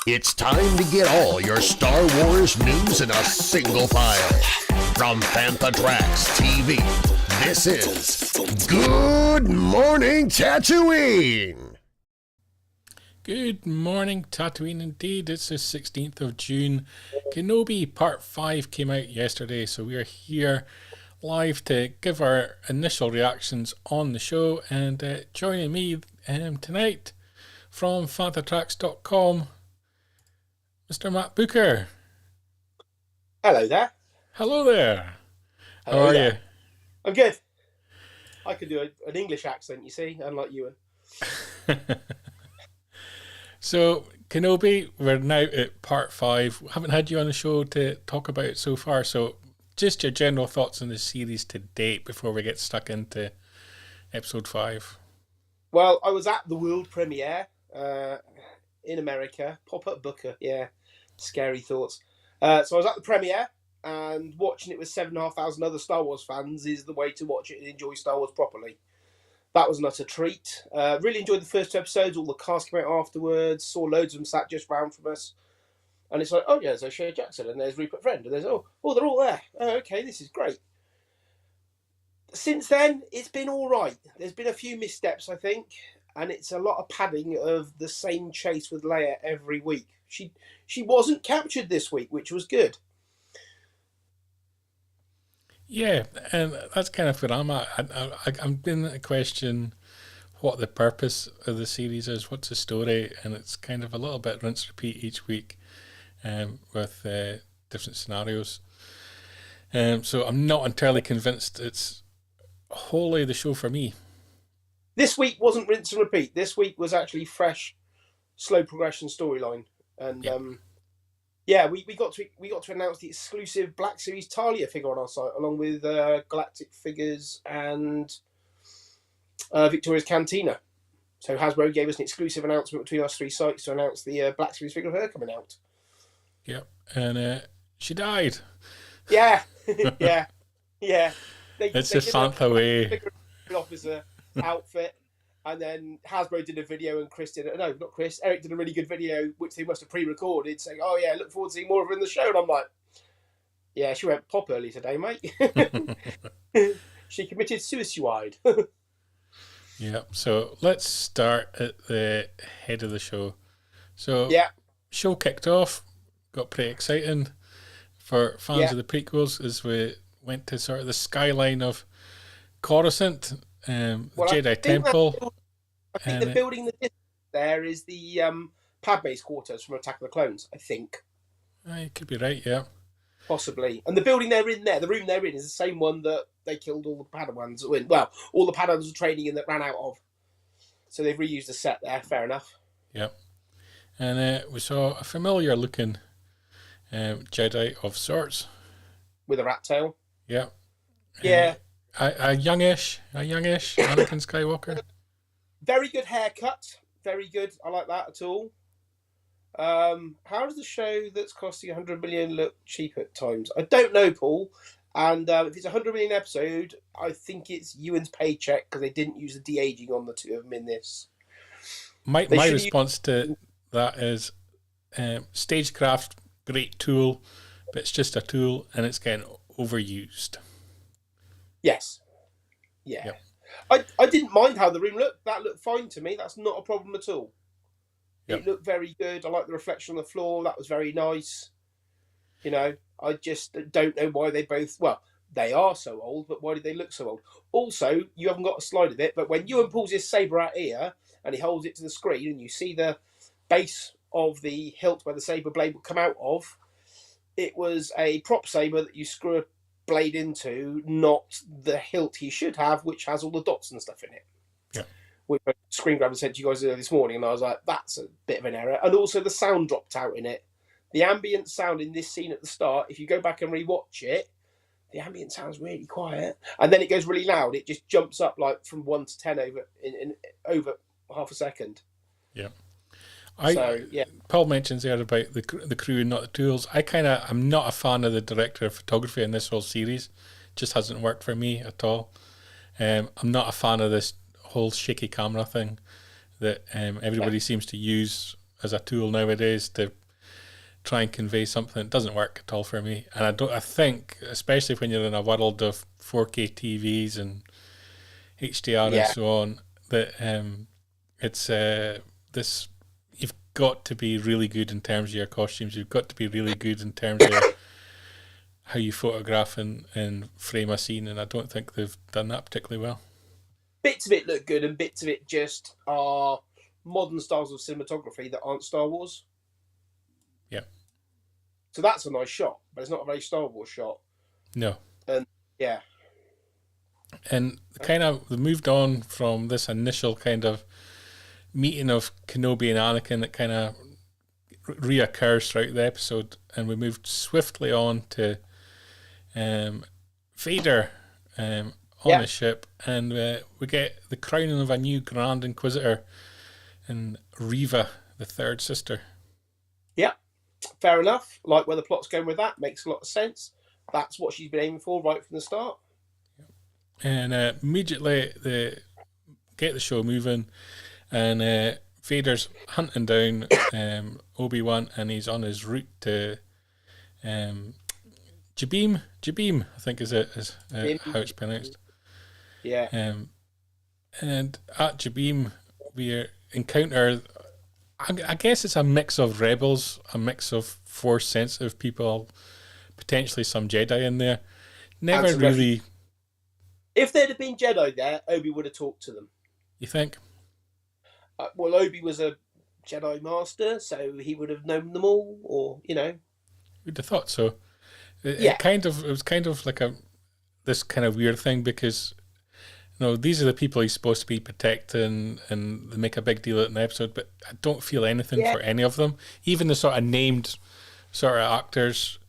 It's time to get all your Star Wars news in a single file. From Fantha Tracks TV, this is Good Morning Tatooine! Good morning, Tatooine, indeed. It's the 16th of June. Kenobi Part 5 came out yesterday, so we are here live to give our initial reactions on the show. And joining me tonight from FanthaTracks.com, Mr. Matt Booker. Hello there. Hello there. Hello How are there. you? I'm good. I can do an English accent, you see, unlike Ewan. So, Kenobi, we're now at part 5. We haven't had you on the show to talk about it so far, so just your general thoughts on the series to date before we get stuck into episode 5. Well, I was at the world premiere in America. Pop-up Booker, yeah. Scary thoughts. So I was at the premiere, and watching it with 7,500 other Star Wars fans is the way to watch it and enjoy Star Wars properly. That was an utter treat. Really enjoyed the first two episodes. All the cast came out afterwards. Saw loads of them sat just round from us. And it's like, oh yeah, there's O'Shea Jackson and there's Rupert Friend. And there's, oh, they're all there. Oh, okay, this is great. Since then, it's been all right. There's been a few missteps, I think. And it's a lot of padding of the same chase with Leia every week. She wasn't captured this week, which was good. Yeah, and that's kind of where I'm at. I'm beginning to question what the purpose of the series is, what's the story, and it's kind of a little bit rinse repeat each week with different scenarios. So I'm not entirely convinced it's wholly the show for me. This week wasn't rinse and repeat. This week was actually fresh, slow progression storyline, and we got to announce the exclusive Black Series Talia figure on our site, along with Galactic figures and Victoria's Cantina. So Hasbro gave us an exclusive announcement between us three sites to announce the Black Series figure of her coming out. Yep, and she died. Yeah, yeah. It's a Fantha way. Officer outfit, and then Hasbro did a video, and Eric did a really good video, which they must have pre-recorded, saying, "Oh yeah, look forward to seeing more of her in the show." And I'm like, "Yeah, she went pop early today, mate." She committed suicide. Yeah, so let's start at the head of the show. So, show kicked off, got pretty exciting for fans of the prequels as we went to sort of the skyline of Coruscant, Jedi Temple. I think the building that there is the Padme's quarters from Attack of the Clones, I think. You could be right, yeah. Possibly. And the building they're in there, the room they're in, is the same one that they killed all the Padawans in. Well, all the Padawans were training in that ran out of. So they've reused the set there, fair enough. Yep. And we saw a familiar looking Jedi of sorts. With a rat tail. Yep. Yeah. A youngish Anakin Skywalker. Very good haircut. Very good. I like that at all. How does the show that's costing 100 million look cheap at times? I don't know, Paul. And if it's a 100 million staged, I think it's Ewan's paycheck because they didn't use the de-aging on the two of them in this. My response to that is stagecraft great tool, but it's just a tool and it's getting overused. Yes. Yeah. Yep. I didn't mind how the room looked. That looked fine to me. That's not a problem at all. Yep. It looked very good. I like the reflection on the floor. That was very nice. You know, I just don't know why they both... Well, they are so old, but why did they look so old? Also, you haven't got a slide of it, but when Ewan pulls his saber out here and he holds it to the screen and you see the base of the hilt where the saber blade would come out of, it was a prop saber that you screw a blade into, not the hilt he should have, which has all the dots and stuff in it. Yeah. Which Screen Grabber said to you guys earlier this morning, and I was like, that's a bit of an error. And also the sound dropped out in it. The ambient sound in this scene at the start, if you go back and rewatch it, the ambient sound's really quiet, and then it goes really loud. It just jumps up like from 1 to 10 over half a second. Yeah. Paul mentions there about the crew and not the tools. I'm not a fan of the director of photography in this whole series. It just hasn't worked for me at all. I'm not a fan of this whole shaky camera thing that everybody seems to use as a tool nowadays to try and convey something. It doesn't work at all for me. And I think, especially when you're in a world of 4K TVs and HDR and so on, that it's this... You've got to be really good in terms of your costumes. You've got to be really good in terms of how you photograph and frame a scene, and I don't think they've done that particularly well. Bits of it look good, and bits of it just are modern styles of cinematography that aren't Star Wars. Yeah. So that's a nice shot, but it's not a very Star Wars shot. No. And yeah. And we moved on from this initial kind of meeting of Kenobi and Anakin that kind of reoccurs throughout the episode, and we moved swiftly on to Vader on the ship, and we get the crowning of a new Grand Inquisitor and Reva, the third sister. Yeah, fair enough. Like where the plot's going with that, makes a lot of sense. That's what she's been aiming for right from the start. And immediately they get the show moving, and Vader's hunting down Obi-Wan, and he's on his route to Jabim, I think is how it's pronounced. Yeah. And at Jabim, we encounter, I guess it's a mix of rebels, a mix of Force-sensitive people, potentially some Jedi in there. Never really... If there'd have been Jedi there, Obi would have talked to them. You think? Well, Obi was a Jedi Master, so he would have known them all, or, you know. We'd have thought so. It was kind of like this kind of weird thing, because these are the people he's supposed to be protecting, and they make a big deal of it in the episode, but I don't feel anything for any of them. Even the sort of named sort of actors,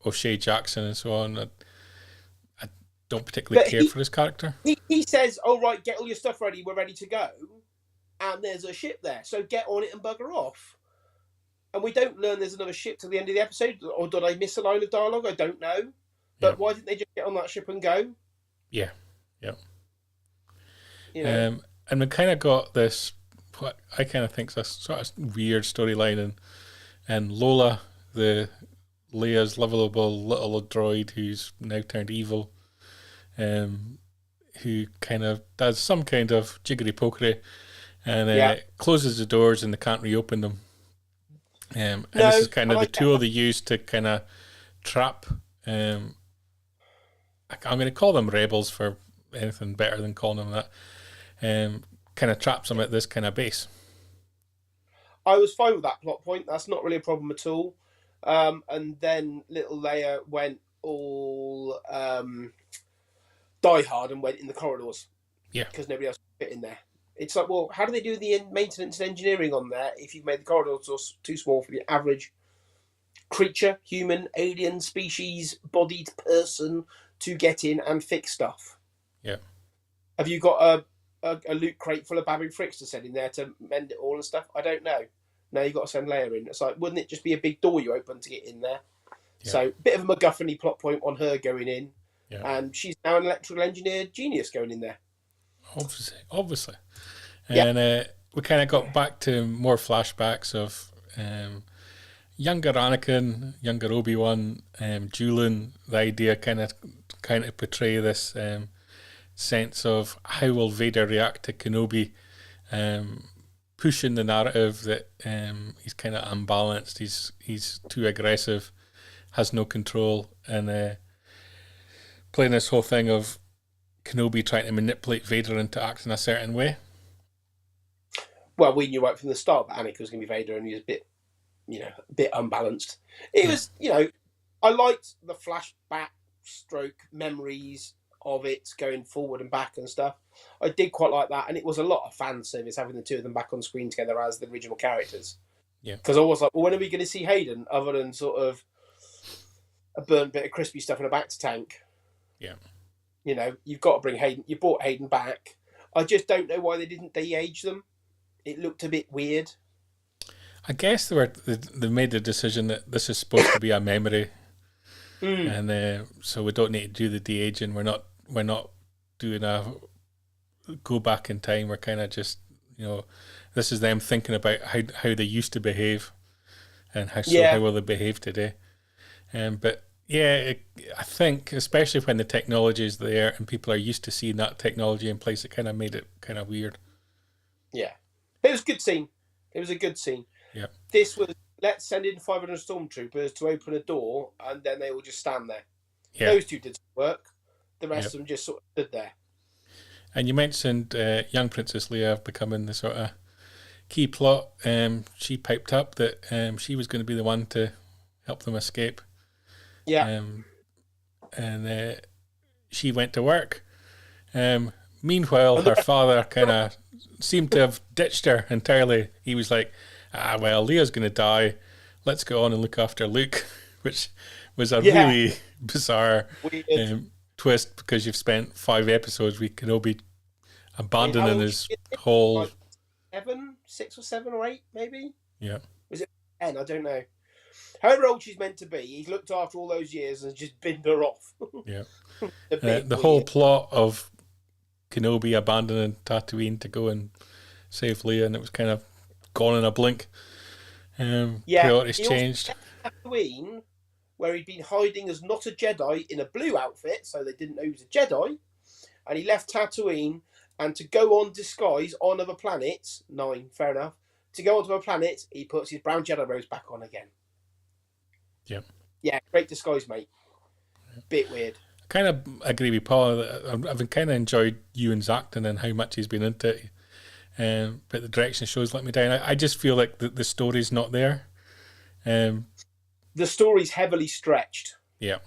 O'Shea Jackson and so on, I don't particularly care for his character. He says, "Oh right, get all your stuff ready. We're ready to go." And there's a ship there, so get on it and bugger off. And we don't learn there's another ship till the end of the episode, or did I miss a line of dialogue? I don't know. But why didn't they just get on that ship and go? Yeah. And we kind of got this, what I kind of think is a sort of weird storyline, and Lola, Leia's lovable little droid who's now turned evil, who kind of does some kind of jiggery-pokery, and closes the doors and they can't reopen them. And this is kind of the tool they use to kind of trap, I'm going to call them rebels for anything better than calling them that, kind of traps them at this kind of base. I was fine with that plot point. That's not really a problem at all. And then little Leia went all die hard and went in the corridors. Yeah. Because nobody else could fit in there. It's like, well, how do they do the maintenance and engineering on there if you've made the corridors too small for the average creature, human, alien, species-bodied person to get in and fix stuff? Yeah. Have you got a loot crate full of Babu Fricks to send in there to mend it all and stuff? I don't know. Now you've got to send Leia in. It's like, wouldn't it just be a big door you open to get in there? Yeah. So, bit of a MacGuffin-y plot point on her going in. Yeah. And she's now an electrical engineer genius going in there. Obviously. And we kind of got back to more flashbacks of, younger Anakin, younger Obi-Wan, dueling, the idea kind of portray this sense of how will Vader react to Kenobi, pushing the narrative that he's kind of unbalanced, he's too aggressive, has no control, and playing this whole thing of Kenobi trying to manipulate Vader into acting a certain way. Well, we knew right from the start that Anakin was going to be Vader, and he was a bit unbalanced. It was, I liked the flashback stroke memories of it going forward and back and stuff. I did quite like that, and it was a lot of fan service having the two of them back on screen together as the original characters. Yeah. Because I was like, well, when are we going to see Hayden other than sort of a burnt bit of crispy stuff in a back to tank? Yeah. You've got to bring Hayden. You brought Hayden back. I just don't know why they didn't de-age them. It looked a bit weird. I guess they made the decision that this is supposed to be a memory, and so we don't need to do the de-aging. We're not doing a go back in time. We're kind of just this is them thinking about how they used to behave, and how will they behave today. But yeah, I think especially when the technology is there and people are used to seeing that technology in place, it kind of made it kind of weird. Yeah, it was a good scene. It was a good scene. Yeah. This was, let's send in 500 stormtroopers to open a door, and then they will just stand there. Yeah. Those two did some work. The rest of them just sort of stood there. And you mentioned young Princess Leia becoming the sort of key plot. She piped up that she was going to be the one to help them escape. Yeah. And she went to work. Meanwhile, her father kind of seemed to have ditched her entirely. He was like, well, Leia's going to die. Let's go on and look after Luke, which was a really bizarre twist, because you've spent 5 episodes with Kenobi abandoning his whole... Like 6 or 7 or 8, maybe? Yeah. Was it 10? I don't know. However old she's meant to be, he's looked after all those years and just binned her off. Yeah. The whole plot of Kenobi abandoning Tatooine to go and save Leia, and it was kind of gone in a blink. Priorities changed. Tatooine, where he'd been hiding as not a Jedi in a blue outfit, so they didn't know he was a Jedi, and he left Tatooine, and to go on disguise on other planets, 9, fair enough, to go onto a planet, he puts his brown Jedi robes back on again. Yeah. Yeah, great disguise, mate. Bit weird. I kind of agree with Paul. I've kind of enjoyed Ewan's acting and how much he's been into it. But the direction shows let me down. I just feel like the story's not there. The story's heavily stretched. Yeah.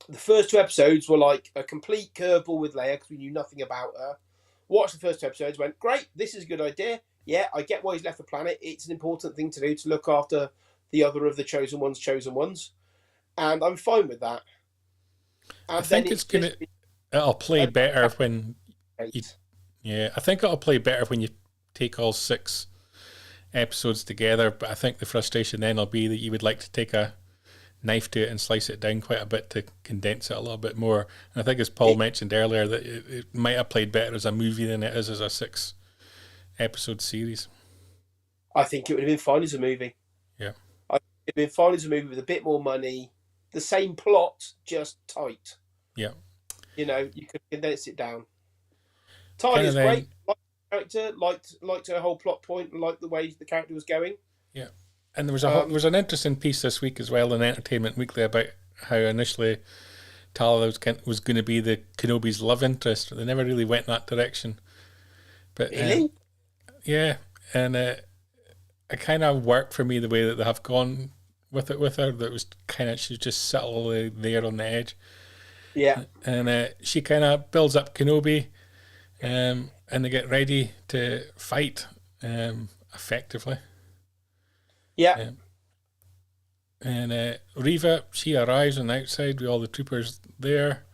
The first 2 episodes were like a complete curveball with Leia because we knew nothing about her. Watched the first 2 episodes, went, great, this is a good idea. Yeah, I get why he's left the planet. It's an important thing to do to look after the other of the chosen ones. And I'm fine with that. And I think it'll play better when I think it'll play better when you take all 6 episodes together, but I think the frustration then will be that you would like to take a knife to it and slice it down quite a bit to condense it a little bit more. And I think, as Paul mentioned earlier, that it might have played better as a movie than it is as a 6-episode series. I think it would have been fine as a movie. Yeah. It would have been fine as a movie with a bit more money, the same plot, just tight. Yeah. You could condense it down. Tyler's great. Liked the character, liked her whole plot point, and liked the way the character was going. Yeah. And there was an interesting piece this week as well in Entertainment Weekly about how initially Tala was going to be the Kenobi's love interest. They never really went that direction. But really? Yeah. And it kind of worked for me the way that they have gone with her. That was kind of, she's just subtly there on the edge. Yeah. And she kind of builds up Kenobi, and they get ready to fight effectively. Yeah. And Reva, she arrives on the outside with all the troopers there,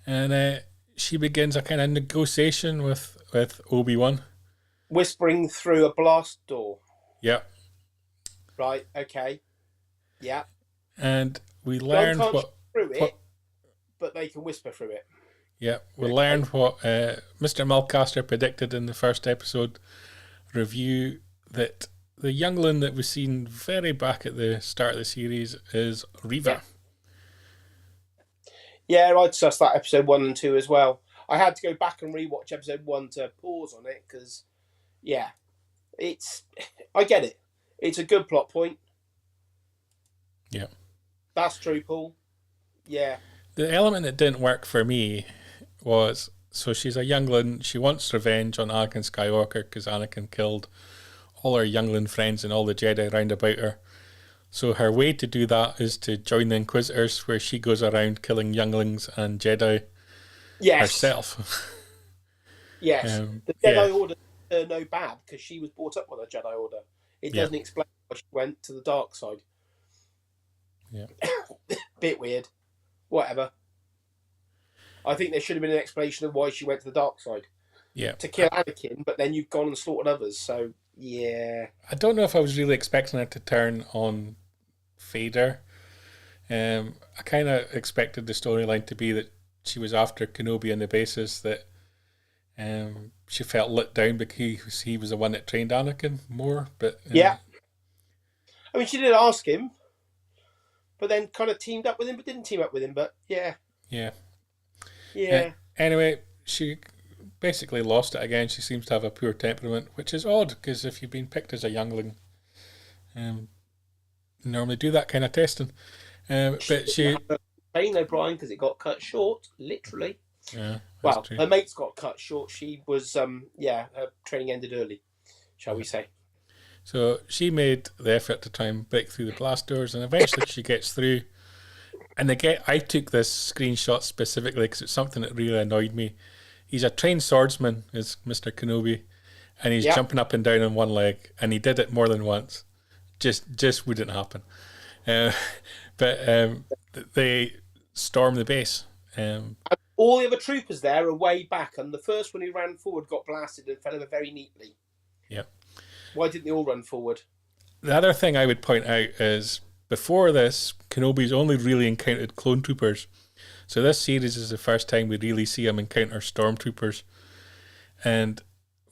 and she begins a kind of negotiation with Obi-Wan. Whispering through a blast door. Yeah. Right, okay. Yeah. And we learn but they can whisper through it. Yeah, we learn what Mr. Mulcaster predicted in the first episode review, that the youngling that we've seen very back at the start of the series is Reva. Yeah, I'd suss that episode 1 and 2 as well. I had to go back and rewatch episode 1 to pause on it because, yeah, I get it. It's a good plot point. Yeah. That's true, Paul. Yeah. The element that didn't work for me was, so she's a youngling, she wants revenge on Anakin Skywalker because Anakin killed all her youngling friends and all the Jedi round about her. So her way to do that is to join the Inquisitors, where she goes around killing younglings and Jedi herself. Yes. The Jedi Order no bad because she was brought up on a Jedi Order. It doesn't explain why she went to the dark side. Yeah. Bit weird. Whatever. I think there should have been an explanation of why she went to the dark side. Yeah. To kill Anakin, but then you've gone and slaughtered others, so yeah. I don't know if I was really expecting her to turn on Vader. I kind of expected the storyline to be that she was after Kenobi on the basis that she felt let down because he was the one that trained Anakin more. But yeah. I mean, she did ask him, but then kind of teamed up with him, but didn't team up with him. But yeah. Yeah. Yeah. Anyway, she basically lost it again. She seems to have a poor temperament, which is odd because if you've been picked as a youngling, you normally do that kind of testing. But she pain O'Brien because it got cut short, literally. Yeah. Well, true. her mates got cut short. She was, her training ended early, shall we say. So she made the effort to try and break through the blast doors, and eventually she gets through. And I took this screenshot specifically because it's something that really annoyed me. He's a trained swordsman, is Mr. Kenobi, and he's jumping up and down on one leg, and he did it more than once. Just wouldn't happen. But they storm the base. And all the other troopers there are way back, and the first one who ran forward got blasted and fell over very neatly. Yeah. Why didn't they all run forward? The other thing I would point out is, before this, Kenobi's only really encountered clone troopers. So this series is the first time we really see him encounter stormtroopers. And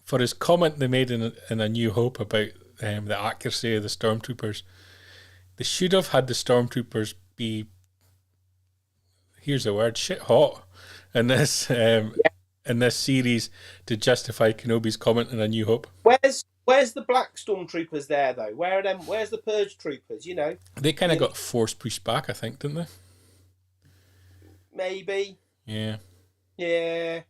for his comment they made in A New Hope about the accuracy of the stormtroopers, they should have had the stormtroopers be, here's the word, shit hot in this in this series to justify Kenobi's comment in A New Hope. Where's the black stormtroopers there though? Where are them? Where's the purge troopers? You know, they kind of got force pushed back, I think, didn't they? Maybe. Yeah. Yeah.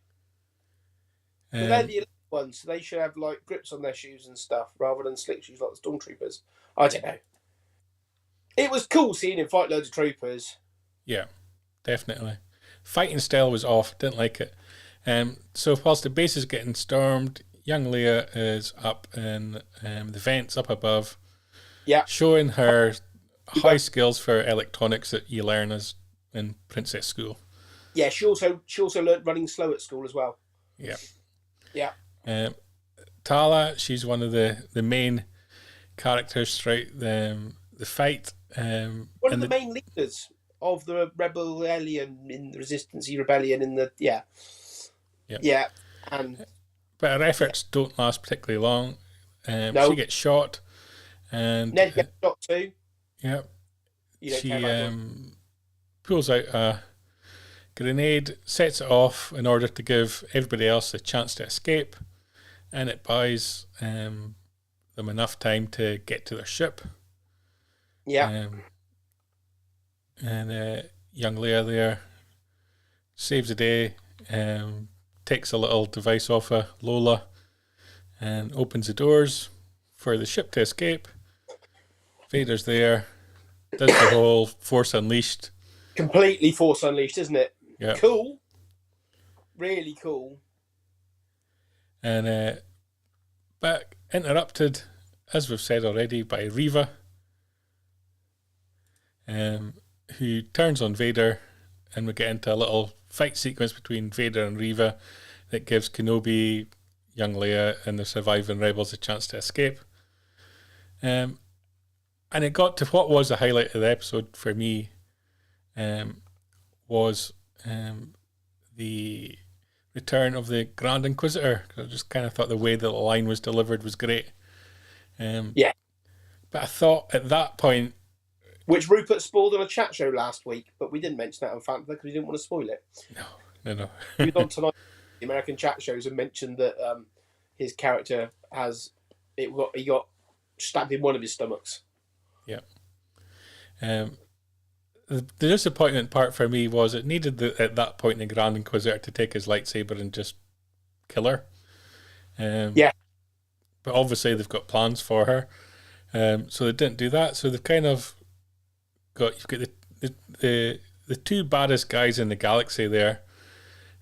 But they're the elite ones, so they should have like grips on their shoes and stuff rather than slick shoes like the stormtroopers. I don't know. It was cool seeing him fight loads of troopers. Yeah, definitely. Fighting style was off. Didn't like it. So whilst the base is getting stormed, young Leia is up in the vents up above, showing her high skills for electronics that you learn as in Princess School. Yeah, she also learned running slow at school as well. Yeah. Yeah. Tala, she's one of the main characters throughout the fight. One of the main leaders of the rebellion in the Resistance Rebellion in the but her efforts don't last particularly long. No. She gets shot, and Ned gets shot too. Yeah. She pulls out a grenade, sets it off in order to give everybody else a chance to escape, and it buys them enough time to get to their ship. Yeah. And young Leia there saves the day, takes a little device off of Lola and opens the doors for the ship to escape. Vader's there, does the whole Force Unleashed. Completely Force Unleashed, isn't it? Yeah. Cool. Really cool. And but interrupted, as we've said already, by Reva, who turns on Vader, and we get into a little fight sequence between Vader and Reva that gives Kenobi, young Leia, and the surviving rebels a chance to escape. And it got to what was the highlight of the episode for me, was the return of the Grand Inquisitor. I just kind of thought the way that the line was delivered was great. But I thought at that point, which Rupert spoiled on a chat show last week, but we didn't mention that on Fanta because we didn't want to spoil it. no. He was on tonight, the American chat shows, and mentioned that his character he got stabbed in one of his stomachs. Yeah. The disappointment part for me was it needed at that point the Grand Inquisitor to take his lightsaber and just kill her. Yeah. But obviously they've got plans for her, so they didn't do that. So they've kind of you've got the two baddest guys in the galaxy there,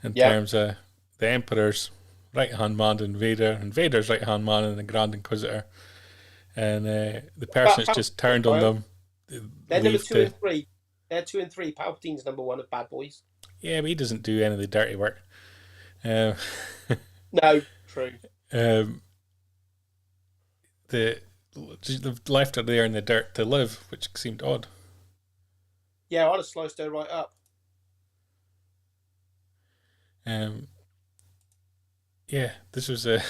in terms of the Emperor's right hand man and Vader's right hand man and the Grand Inquisitor, and the person that's just turned on them. They're number 2 and 3. They're 2 and 3. Palpatine's number 1 of bad boys. Yeah, but he doesn't do any of the dirty work. No, true. They've left her there in the dirt to live, which seemed odd. Yeah, I'd have sliced her right up. Yeah, this was a.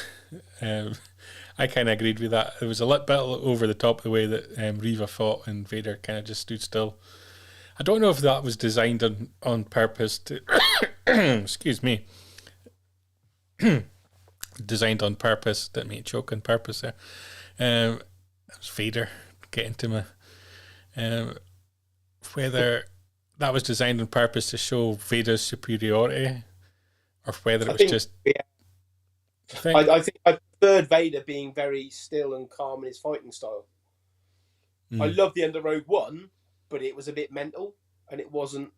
I kind of agreed with that. It was a little bit over the top the way that Reva fought and Vader kind of just stood still. I don't know if that was designed on purpose to. Excuse me. Designed on purpose. Didn't mean choke on purpose there. It was Vader getting to me. Whether that was designed on purpose to show Vader's superiority, or whether it was just. Yeah. I think I preferred Vader being very still and calm in his fighting style. I love the end of Rogue One, but it was a bit mental, and it wasn't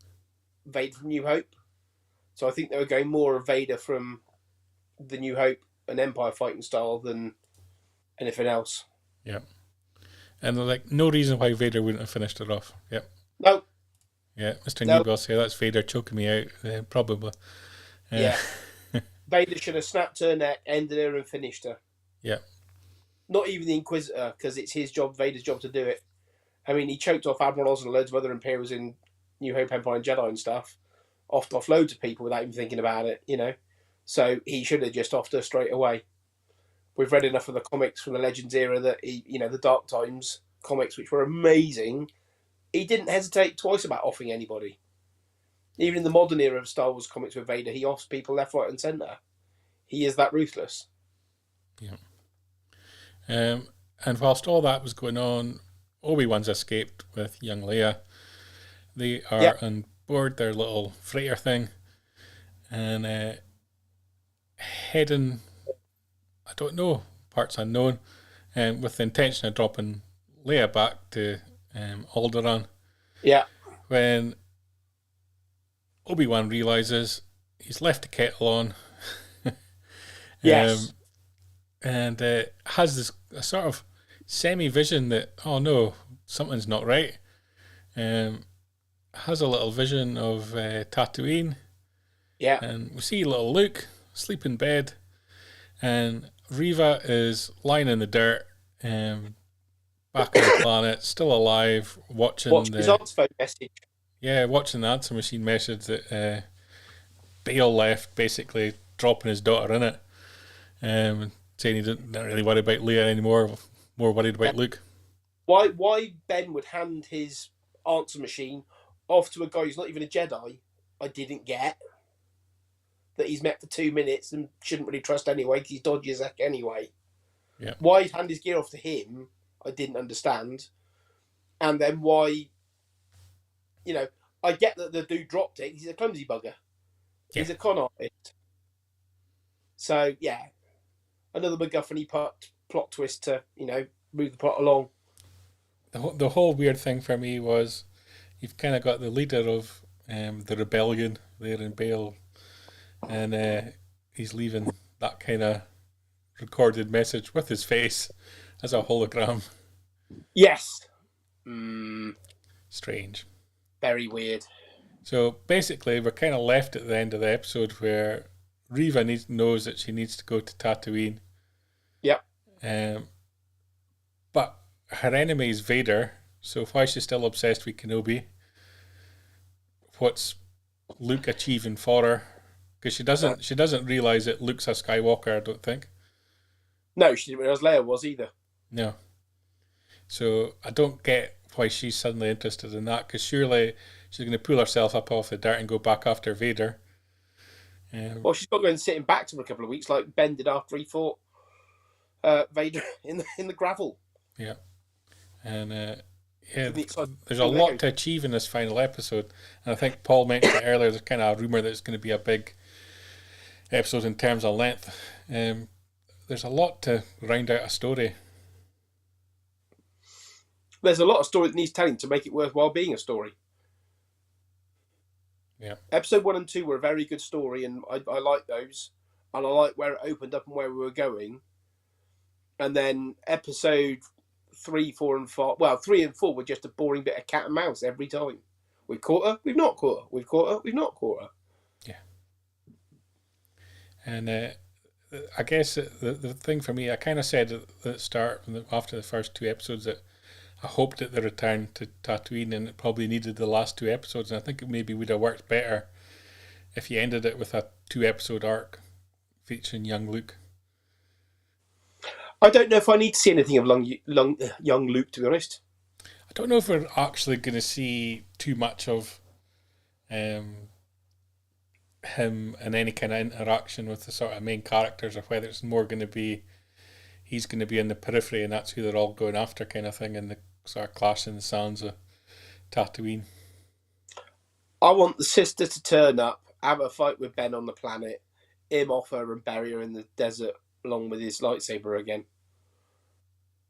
Vader from New Hope. So I think they were going more of Vader from the New Hope and Empire fighting style than anything else. Yeah. And like no reason why Vader wouldn't have finished it off. Yep. No. Yeah, Mr. Newbell say that's Vader choking me out, probably. Yeah. Vader should have snapped her neck, ended her, and finished her. Yeah. Not even the Inquisitor, because it's his job, Vader's job to do it. I mean, he choked off Admiral Oz and loads of other Imperials in New Hope, Empire, and Jedi and stuff. Offed off loads of people without even thinking about it, you know. So he should have just offed her straight away. We've read enough of the comics from the Legends era that the Dark Times comics, which were amazing. He didn't hesitate twice about offing anybody. Even in the modern era of Star Wars comics with Vader, he offs people left, right, and centre. He is that ruthless. Yeah. And whilst all that was going on, Obi-Wan's escaped with young Leia. They are on board their little freighter thing and heading, I don't know, parts unknown, with the intention of dropping Leia back to Alderaan. Yeah. When Obi-Wan realises he's left the kettle on. Yes. And has this a sort of semi-vision that, oh no, something's not right. Has a little vision of Tatooine. Yeah. And we see little Luke sleep in bed. And Reva is lying in the dirt, back on the planet, still alive, watching his answer phone message. Yeah, watching the answer machine message that Bale left, basically dropping his daughter in it, saying he didn't really worry about Leia anymore, more worried about Luke. Why Ben would hand his answer machine off to a guy who's not even a Jedi, I didn't get. That he's met for 2 minutes and shouldn't really trust anyway because he's dodgy as heck anyway. Yeah. Why he'd hand his gear off to him, I didn't understand. And then why... I get that the dude dropped it. He's a clumsy bugger. Yeah. He's a con artist. So, yeah. Another MacGuffin plot twist to, move the plot along. The whole weird thing for me was you've kind of got the leader of the rebellion there in Bale, and he's leaving that kind of recorded message with his face as a hologram. Yes. Strange. Very weird. So basically, we're kind of left at the end of the episode where Reva knows that she needs to go to Tatooine. Yep. But her enemy is Vader, so why is she still obsessed with Kenobi? What's Luke achieving for her? Because she doesn't realise that Luke's a Skywalker, I don't think. No, she didn't realise Leia was either. No. So I don't get why she's suddenly interested in that, because surely she's going to pull herself up off the dirt and go back after Vader. Well, she's not going to sit him back for a couple of weeks like Ben did after he fought Vader in the gravel. Yeah. And yeah, The there's a lot to achieve in this final episode. And I think Paul mentioned it earlier, there's kind of a rumour that it's going to be a big episode in terms of length. There's a lot to round out a story. There's a lot of story that needs telling to make it worthwhile being a story. Yeah. Episode 1 and 2 were a very good story, and I like those. And I like where it opened up and where we were going. And then episode 3, 4, and 5... Well, 3 and 4 were just a boring bit of cat and mouse every time. We've caught her, we've not caught her. We've caught her, we've not caught her. Yeah. And I guess the thing for me, I kind of said at the start, after the first 2 episodes, that I hoped that the return to Tatooine, and it probably needed the last 2 episodes, and I think it maybe would have worked better if you ended it with a 2-episode arc featuring young Luke. I don't know if I need to see anything of young Luke, to be honest. I don't know if we're actually going to see too much of him and any kind of interaction with the sort of main characters, or whether it's more going to be he's going to be in the periphery and that's who they're all going after, kind of thing, in the sort of clash in the sands of Tatooine. I want the sister to turn up, have a fight with Ben on the planet, him off her and bury her in the desert along with his lightsaber again,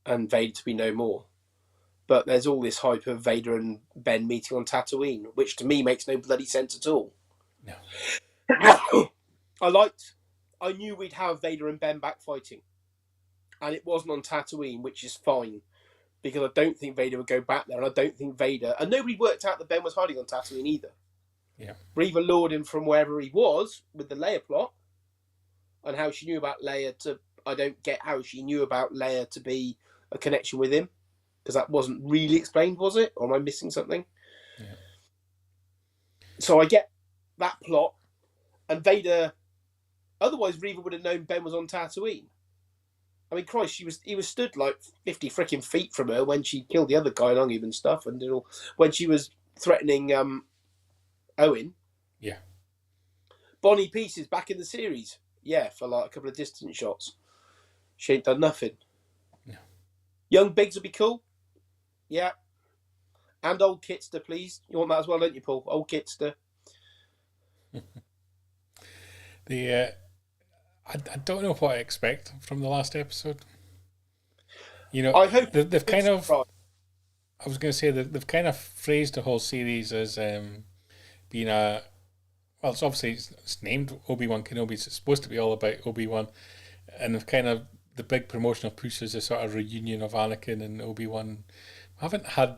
and Vader to be no more. But there's all this hype of Vader and Ben meeting on Tatooine, which to me makes no bloody sense at all. No. I knew we'd have Vader and Ben back fighting. And it wasn't on Tatooine, which is fine. Because I don't think Vader would go back there. And I don't think Vader... And nobody worked out that Ben was hiding on Tatooine either. Yeah. Reva lured him from wherever he was with the Leia plot. And how she knew about Leia to... I don't get how she knew about Leia to be a connection with him. Because that wasn't really explained, was it? Or am I missing something? Yeah. So I get that plot. And Vader... Otherwise, Reva would have known Ben was on Tatooine. I mean, Christ, he was stood like 50 freaking feet from her when she killed the other guy and hung him and stuff, and when she was threatening Owen. Yeah. Bonnie Peace is back in the series. Yeah, for like a couple of distance shots. She ain't done nothing. No. Young Biggs would be cool. Yeah. And old Kitster, please. You want that as well, don't you, Paul? Old Kitster. I don't know what I expect from the last episode. You know, I hope they've kind of... Right. I was going to say that they've kind of phrased the whole series as being a... Well, it's obviously it's named Obi-Wan Kenobi, so it's supposed to be all about Obi-Wan. And they've kind of... The big promotional push is a sort of reunion of Anakin and Obi-Wan. I haven't had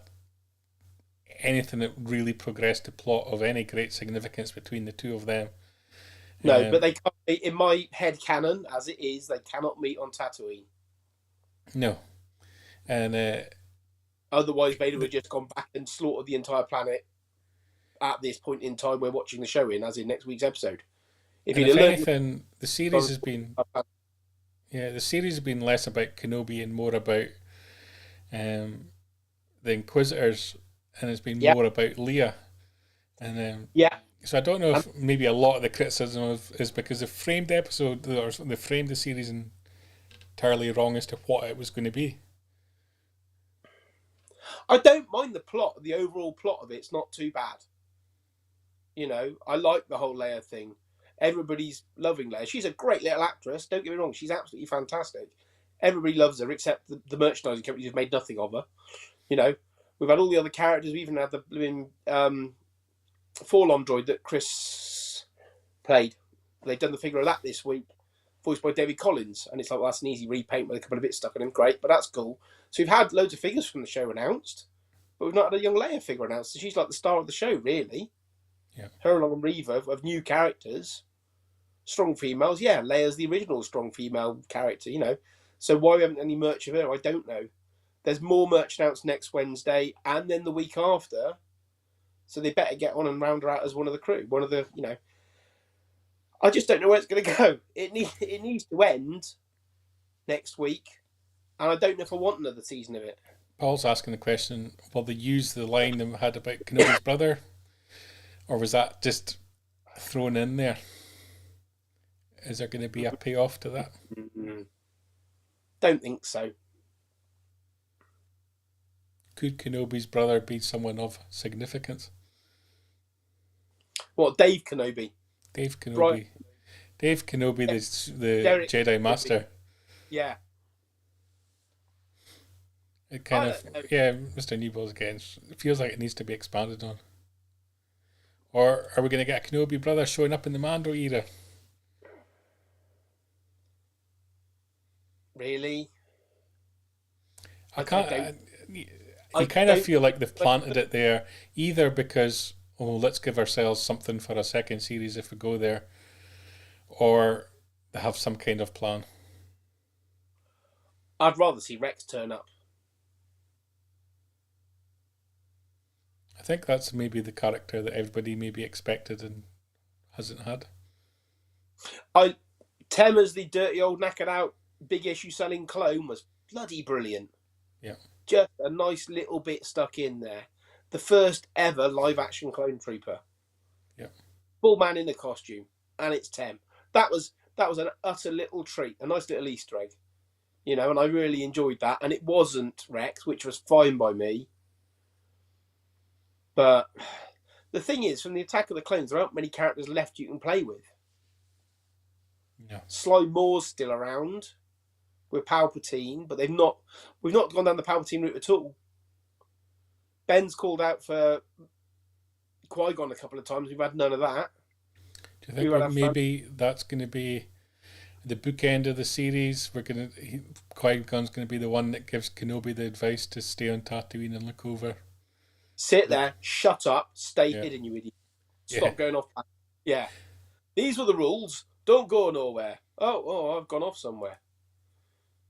anything that really progressed the plot of any great significance between the two of them. No, but they can't, in my head canon, as it is, they cannot meet on Tatooine. No. And otherwise, Vader would have just gone back and slaughtered the entire planet at this point in time we're watching the show in, as in next week's episode. If anything, the series has been... Yeah, the series has been less about Kenobi and more about the Inquisitors, and it's been more about Leia. And so I don't know if maybe a lot of the criticism is because they framed the episode, or they framed the series entirely wrong as to what it was going to be. I don't mind the plot, the overall plot of it's not too bad. You know, I like the whole Leia thing. Everybody's loving Leia. She's a great little actress, don't get me wrong, she's absolutely fantastic. Everybody loves her except the merchandising companies who've made nothing of her. You know, we've had all the other characters, we even had the blooming Forlorn droid that Chris played. They've done the figure of that this week, voiced by David Collins, and it's like, well, that's an easy repaint with a couple of bits stuck in him. Great, but that's cool. So we've had loads of figures from the show announced, but we've not had a young Leia figure announced. So she's like the star of the show, really. Yeah. Her along and Reva of new characters, strong females. Yeah, Leia's the original strong female character, you know. So why we haven't any merch of her, I don't know. There's more merch announced next Wednesday and then the week after. So they better get on and round her out as one of the crew. One of the, you know. I just don't know where it's going to go. It needs to end next week. And I don't know if I want another season of it. Paul's asking the question, will they use the line they had about Kenobi's brother? Or was that just thrown in there? Is there going to be a payoff to that? Mm-hmm. Don't think so. Could Kenobi's brother be someone of significance? What, Dave Kenobi? Dave Kenobi. Right. Dave Kenobi, the Derek Jedi Kenobi. Master. Yeah. It kind of, yeah, Mr. Newball's again, it feels like it needs to be expanded on. Or are we going to get a Kenobi brother showing up in the Mando era? Really? I kind of feel like they've planted it there, either because, let's give ourselves something for a second series if we go there, or they have some kind of plan. I'd rather see Rex turn up. I think that's maybe the character that everybody maybe expected and hasn't had. Tem as the dirty old knackered out big issue selling clone was bloody brilliant. Yeah. Just a nice little bit stuck in there. The first ever live action clone trooper. Yeah. Full man in a costume. And it's Tem. That was an utter little treat, a nice little Easter egg. And I really enjoyed that. And it wasn't Rex, which was fine by me. But the thing is, from the Attack of the Clones, there aren't many characters left you can play with. No. Sly Moore's still around with Palpatine, but we've not gone down the Palpatine route at all. Ben's called out for Qui-Gon a couple of times. We've had none of that. Do you think maybe that's going to be the bookend of the series? Qui-Gon's going to be the one that gives Kenobi the advice to stay on Tatooine and look over. Sit there, shut up, stay hidden, you idiot. Stop going off. Yeah. These were the rules. Don't go nowhere. Oh, I've gone off somewhere.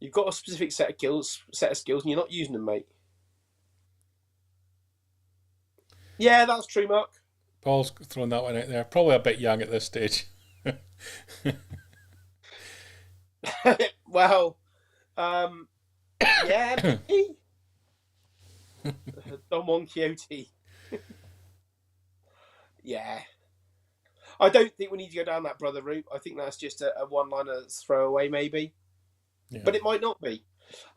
You've got a specific set of skills, and you're not using them, mate. Yeah, that's true, Mark. Paul's thrown that one out there. Probably a bit young at this stage. Well, yeah. Don Juan Quixote. Yeah. I don't think we need to go down that brother route. I think that's just a one-liner throwaway, maybe. Yeah. But it might not be.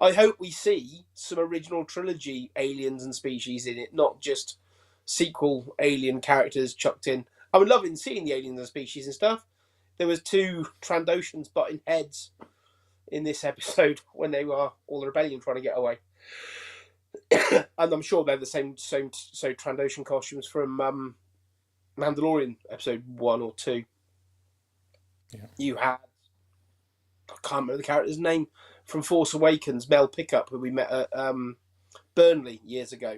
I hope we see some original trilogy aliens and species in it, not just sequel alien characters chucked in. I would love seeing the aliens and species and stuff. There was 2 Trandoshans butting heads in this episode when they were all the rebellion trying to get away. And I'm sure they're the same Trandoshan costumes from Mandalorian episode 1 or 2. Yeah. You had, I can't remember the character's name, from Force Awakens, Mel Pickup, who we met at Burnley years ago.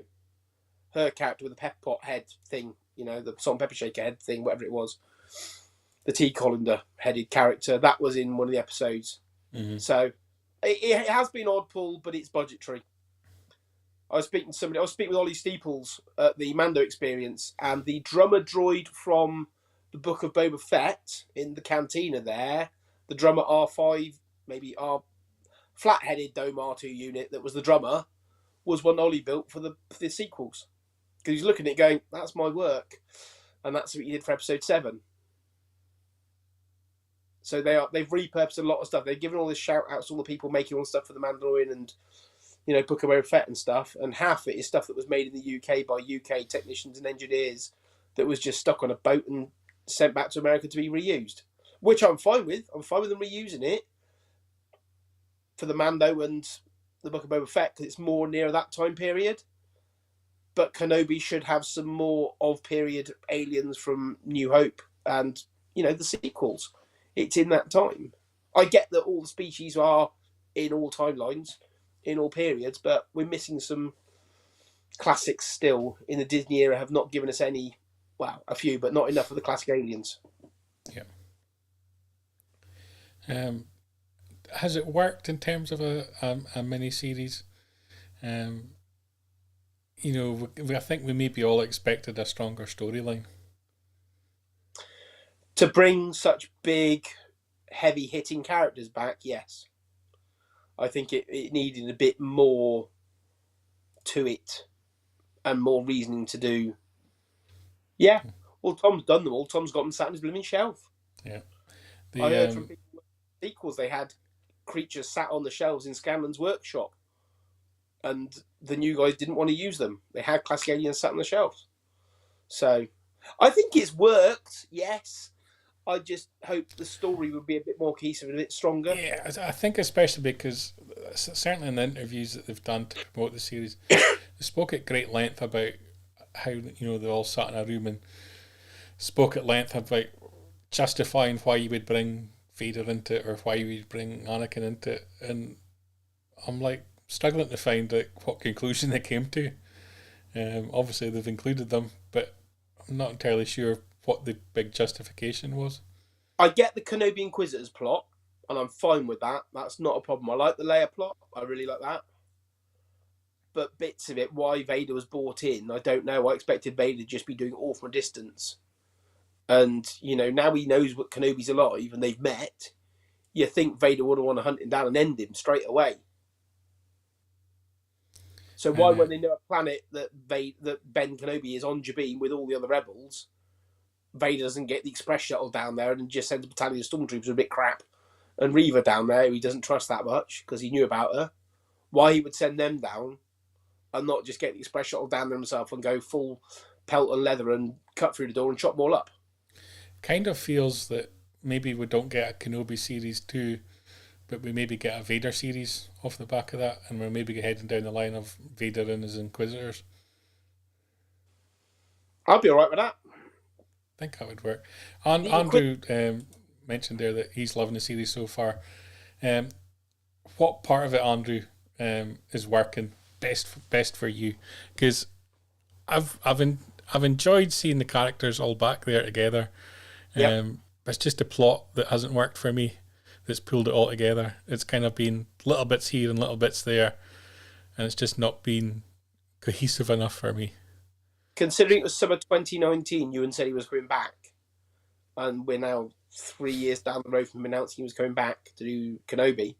Her character with the pepper pot head thing, the salt and pepper shaker head thing, whatever it was. The tea colander headed character, that was in one of the episodes. Mm-hmm. So it has been odd pull, but it's budgetary. I was speaking with Ollie Steeples at the Mando Experience, and the drummer droid from the Book of Boba Fett in the cantina there, the drummer R5, maybe R flat-headed Dome R2 unit that was the drummer, was one Ollie built for the sequels. Because he's looking at it going, that's my work. And that's what he did for episode 7. So they've repurposed a lot of stuff. They've given all this shout-outs to all the people making all the stuff for the Mandalorian and Book of Boba Fett and stuff, and half of it is stuff that was made in the UK by UK technicians and engineers that was just stuck on a boat and sent back to America to be reused, which I'm fine with. I'm fine with them reusing it for the Mando and the Book of Boba Fett because it's more near that time period. But Kenobi should have some more of period aliens from New Hope and, the sequels. It's in that time. I get that all the species are in all timelines, in all periods, but we're missing some classics still in the Disney era have not given us any, well, a few, but not enough of the classic aliens. Yeah. Has it worked in terms of a mini-series? I think we maybe all expected a stronger storyline. To bring such big, heavy-hitting characters back, yes. I think it needed a bit more to it and more reasoning to do. Yeah, well, Tom's done them all. Tom's got them sat on his blooming shelf. Yeah. I heard from people sequels they had creatures sat on the shelves in Scanlan's workshop, and the new guys didn't want to use them. They had classic aliens sat on the shelves. So, I think it's worked. Yes, I just hope the story would be a bit more cohesive and a bit stronger. Yeah, I think especially because certainly in the interviews that they've done to promote the series, they spoke at great length about how they all sat in a room and spoke at length about justifying why you would bring Vader into it or why you would bring Anakin into it, and I'm like struggling to find out what conclusion they came to. Obviously they've included them, but I'm not entirely sure what the big justification was. I get the Kenobi Inquisitors plot, and I'm fine with that. That's not a problem. I like the Leia plot. I really like that. But bits of it, why Vader was brought in, I don't know. I expected Vader to just be doing it all from a distance. And, now he knows what Kenobi's alive and they've met, you think Vader would have want to hunt him down and end him straight away. So why, when they know a planet that Ben Kenobi is on Jabin with all the other rebels, Vader doesn't get the express shuttle down there and just sends a battalion of stormtroopers a bit crap, and Reva down there, who he doesn't trust that much because he knew about her, why he would send them down and not just get the express shuttle down there himself and go full pelt and leather and cut through the door and chop them all up. Kind of feels that maybe we don't get a Kenobi series 2, but we maybe get a Vader series off the back of that, and we're maybe heading down the line of Vader and his Inquisitors. I'll be alright with that. I think that would work. Andrew mentioned there that he's loving the series so far. What part of it, Andrew, is working best for you? Because I've enjoyed seeing the characters all back there together. Yep. It's just the plot that hasn't worked for me that's pulled it all together. It's kind of been little bits here and little bits there, and it's just not been cohesive enough for me. Considering it was summer 2019, Ewan said he was coming back, and we're now 3 years down the road from him announcing he was coming back to do Kenobi,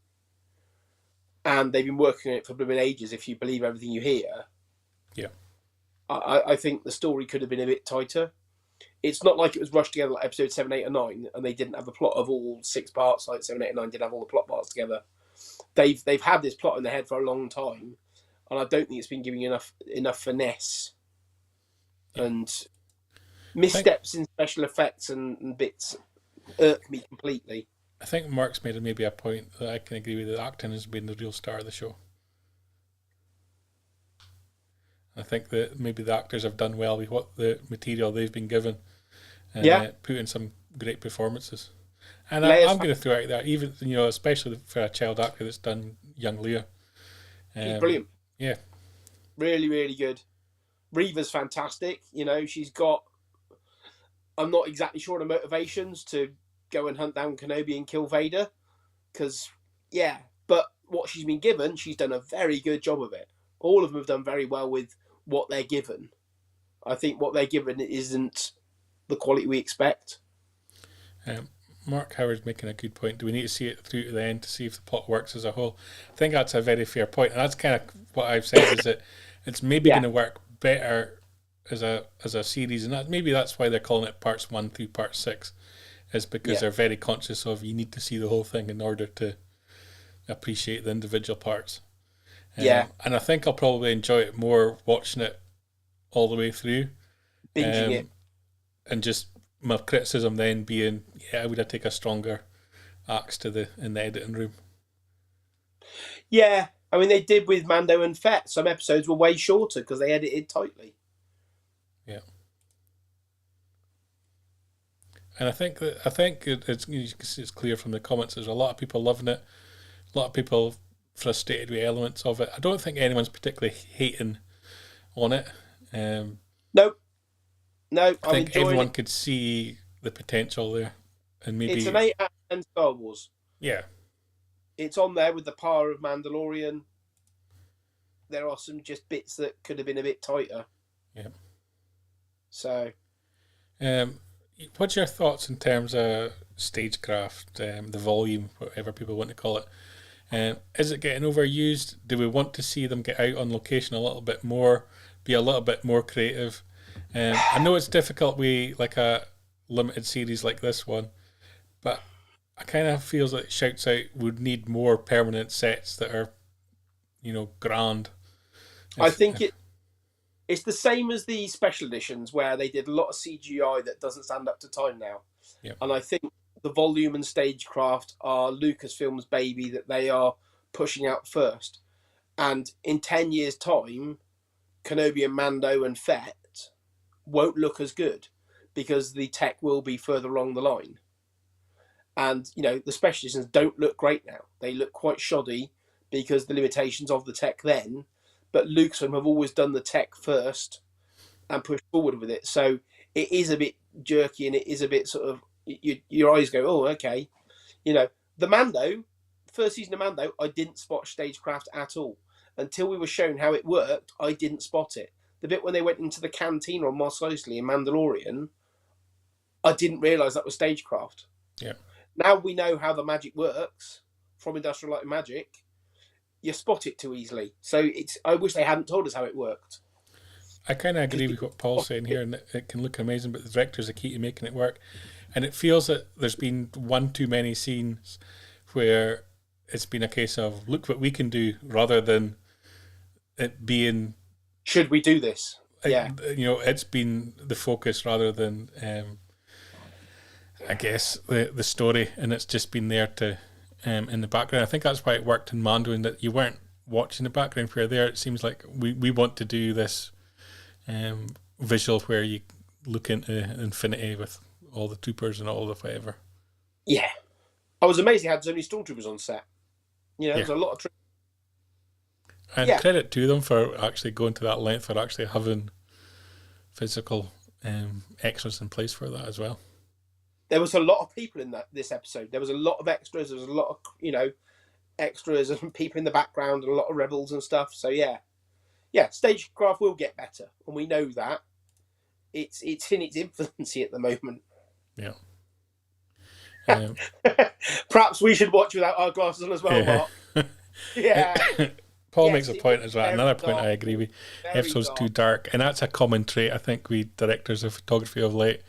and they've been working on it for blooming ages, if you believe everything you hear. Yeah. I think the story could have been a bit tighter. It's not like it was rushed together like episode 7, 8, and 9, and they didn't have a plot of all 6 parts like 7, 8, and 9 didn't have all the plot parts together. They've had this plot in their head for a long time, and I don't think it's been giving enough finesse. Yeah. And missteps in special effects and bits irk me completely. I think Mark's made maybe a point that I can agree with. The acting has been the real star of the show. I think that maybe the actors have done well with what the material they've been given, and put in some great performances. And I'm going to throw out that, even especially for a child actor that's done young Leia. She's brilliant. Yeah, really, really good. Reva's fantastic. She's got. I'm not exactly sure of the motivations to go and hunt down Kenobi and kill Vader, but what she's been given, she's done a very good job of it. All of them have done very well with what they're given. I think what they're given isn't the quality we expect. Mark Howard's making a good point. Do we need to see it through to the end to see if the plot works as a whole? I think that's a very fair point, and that's kind of what I've said, is that it's maybe going to work better as a series, and maybe that's why they're calling it parts 1 through part 6, is because they're very conscious of you need to see the whole thing in order to appreciate the individual parts. And I think I'll probably enjoy it more watching it all the way through. Binging it. And just my criticism then being, I would have taken a stronger axe in the editing room. Yeah, I mean, they did with Mando and Fett. Some episodes were way shorter because they edited tightly. Yeah. And I think it's clear from the comments, there's a lot of people loving it, a lot of people frustrated with elements of it. I don't think anyone's particularly hating on it. No, I think everyone could see the potential there, and maybe it's an 8 out of 10 Star Wars. Yeah, it's on there with the power of Mandalorian. There are some just bits that could have been a bit tighter. Yeah. So, what's your thoughts in terms of stagecraft, the volume, whatever people want to call it? Is it getting overused? Do we want to see them get out on location a little bit more, be a little bit more creative? I know it's difficult with like a limited series like this one, but I kind of feels like Shouts Out would need more permanent sets that are, grand. I think it's the same as the special editions where they did a lot of CGI that doesn't stand up to time now. Yep. And I think the volume and stagecraft are Lucasfilm's baby that they are pushing out first. And in 10 years' time, Kenobi and Mando and Fett won't look as good because the tech will be further along the line. And, the special editions don't look great now. They look quite shoddy because the limitations of the tech then. But Lucasfilm have always done the tech first and pushed forward with it. So it is a bit jerky and it is a bit sort of, your eyes go, oh, okay. The Mando, first season of Mando, I didn't spot stagecraft at all. Until we were shown how it worked, I didn't spot it. The bit when they went into the canteen on Mos Eisley in Mandalorian, I didn't realise that was stagecraft. Yeah. Now we know how the magic works from Industrial Light and Magic. You spot it too easily. So I wish they hadn't told us how it worked. I kind of agree with what Paul's saying here, and it can look amazing, but the director's the key to making it work. And it feels that there's been one too many scenes where it's been a case of, look what we can do, rather than it being... Should we do this? Yeah. It's been the focus rather than, I guess, the story, and it's just been there to... in the background. I think that's why it worked in Mando, in that you weren't watching the background where there. It seems like we want to do this visual where you look into infinity with all the troopers and all the whatever. Yeah. I was amazed they had so many stormtroopers on set. There's a lot of... And credit to them for actually going to that length, for actually having physical extras in place for that as well. There was a lot of people in this episode. There was a lot of extras. There was a lot of, extras and people in the background and a lot of rebels and stuff. So, yeah, stagecraft will get better. And we know that. It's in its infancy at the moment. Yeah. Perhaps we should watch without our glasses on as well, Mark. Yeah. Paul makes a point as well. Another point dark. I agree with. Very Episode's dark. too dark. And that's a common trait, I think, with directors of photography of late.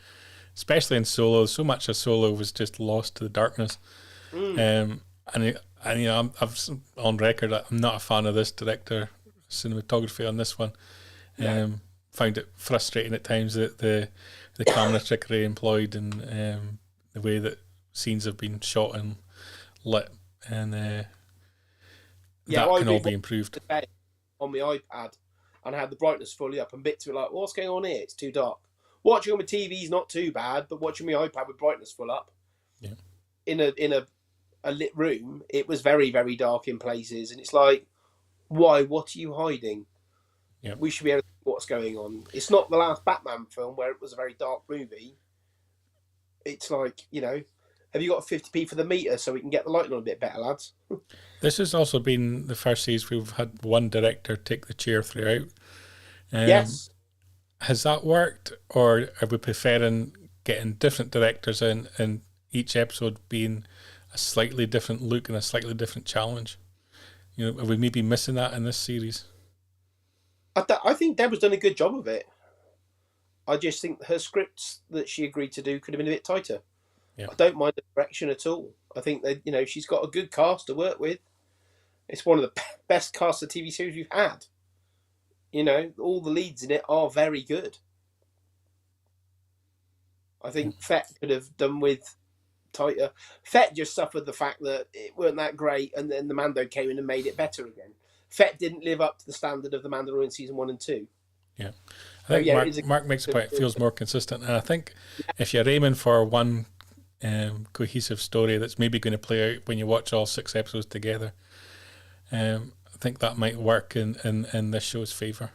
Especially in Solo, so much of Solo was just lost to the darkness. I'm on record that I'm not a fan of this director cinematography on this one. Found it frustrating at times that the camera trickery employed and the way that scenes have been shot and lit, and that can all be improved. On my iPad, and I had the brightness fully up, and bits were like, "What's going on here? It's too dark." Watching on my TV is not too bad, but watching my iPad with brightness full up, in a lit room, it was very, very dark in places, and it's like, why? What are you hiding? Yeah. We should be able to see what's going on. It's not the last Batman film where it was a very dark movie. It's like, have you got 50p for the meter so we can get the lighting on a bit better, lads? This has also been the first series we've had one director take the chair throughout. Yes. Has that worked, or are we preferring getting different directors in and each episode being a slightly different look and a slightly different challenge? Are we maybe missing that in this series? I think Deborah's done a good job of it. I just think her scripts that she agreed to do could have been a bit tighter. Yeah. I don't mind the direction at all. I think that, she's got a good cast to work with. It's one of the best casts of TV series we've had. All the leads in it are very good. I think Fett could have done with tighter. Fett just suffered the fact that it weren't that great, and then the Mando came in and made it better again. Fett didn't live up to the standard of the Mandalorian season 1 and 2. Yeah. I think Mark makes a point. It feels more consistent. And I think if you're aiming for one cohesive story that's maybe going to play out when you watch all 6 episodes together, I think that might work in this show's favour.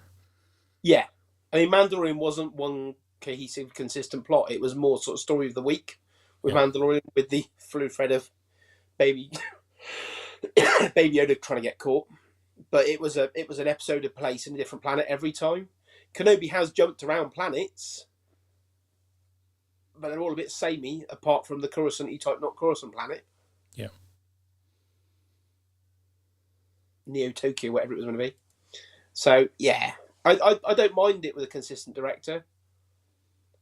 Yeah. I mean, Mandalorian wasn't one cohesive, consistent plot. It was more sort of story of the week with Mandalorian, with the fluid thread of baby Yoda trying to get caught. But it was an episode of place in a different planet every time. Kenobi has jumped around planets, but they're all a bit samey, apart from the Coruscant-y type, not Coruscant planet. Yeah. Neo Tokyo, whatever it was going to be. So yeah, I don't mind it with a consistent director.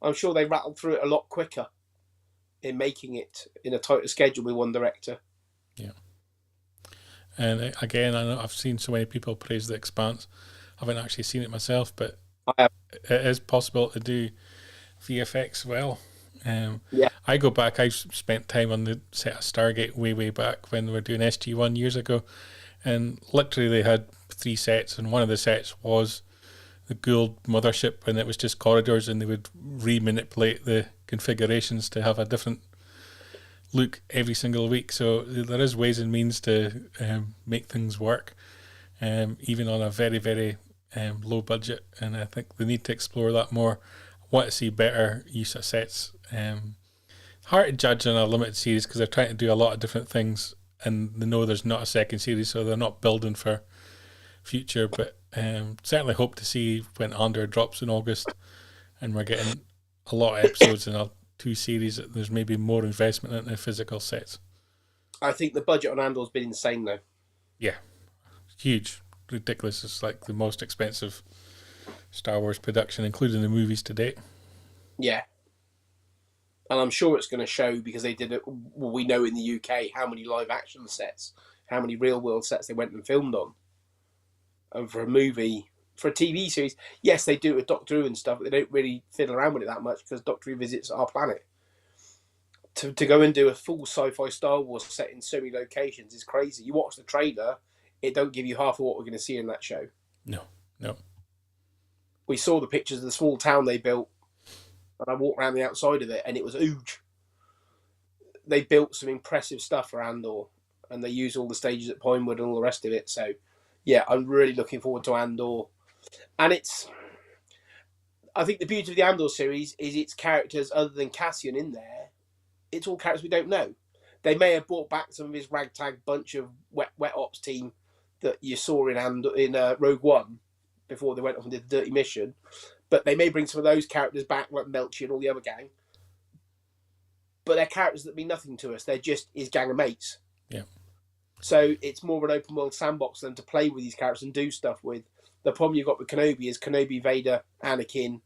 I'm sure they rattled through it a lot quicker in making it in a tighter schedule with one director. Yeah. And again, I know I've seen so many people praise The Expanse. I haven't actually seen it myself, but I have. it is possible to do VFX well. Yeah. I go back, I spent time on the set of Stargate way back when we were doing SG1 years ago, and literally they had 3 sets, and one of the sets was the Gould mothership, and it was just corridors, and they would re-manipulate the configurations to have a different look every single week. So there is ways and means to make things work, even on a very, very low budget, and I think they need to explore that more. I want to see better use of sets. Hard to judge on a limited series because they're trying to do a lot of different things, and they know there's not a second series, so they're not building for future, but certainly hope to see when Andor drops in August and we're getting a lot of episodes in our 2 series, that there's maybe more investment in the physical sets. I think the budget on Andor's been insane though. Yeah, huge, ridiculous. It's like the most expensive Star Wars production, including the movies to date. Yeah. And I'm sure it's going to show because they did it. Well, we know in the UK how many live action sets, how many real world sets they went and filmed on. And for a movie, for a TV series, yes, they do it with Doctor Who and stuff, but they don't really fiddle around with it that much because Doctor Who visits our planet. To go and do a full sci-fi Star Wars set in so many locations is crazy. You watch the trailer, it don't give you half of what we're going to see in that show. No. We saw the pictures of the small town they built, and I walked around the outside of it, and it was huge. They built some impressive stuff for Andor, and they used all the stages at Pinewood and all the rest of it. So, yeah, I'm really looking forward to Andor. And I think the beauty of the Andor series is its characters, other than Cassian in there, it's all characters we don't know. They may have brought back some of his ragtag bunch of wet ops team that you saw in Rogue One before they went off and did the dirty mission. But they may bring some of those characters back, like Melchi and all the other gang. But they're characters that mean nothing to us. They're just his gang of mates. Yeah. So it's more of an open world sandbox than to play with these characters and do stuff with. The problem you've got with Kenobi is Kenobi, Vader, Anakin,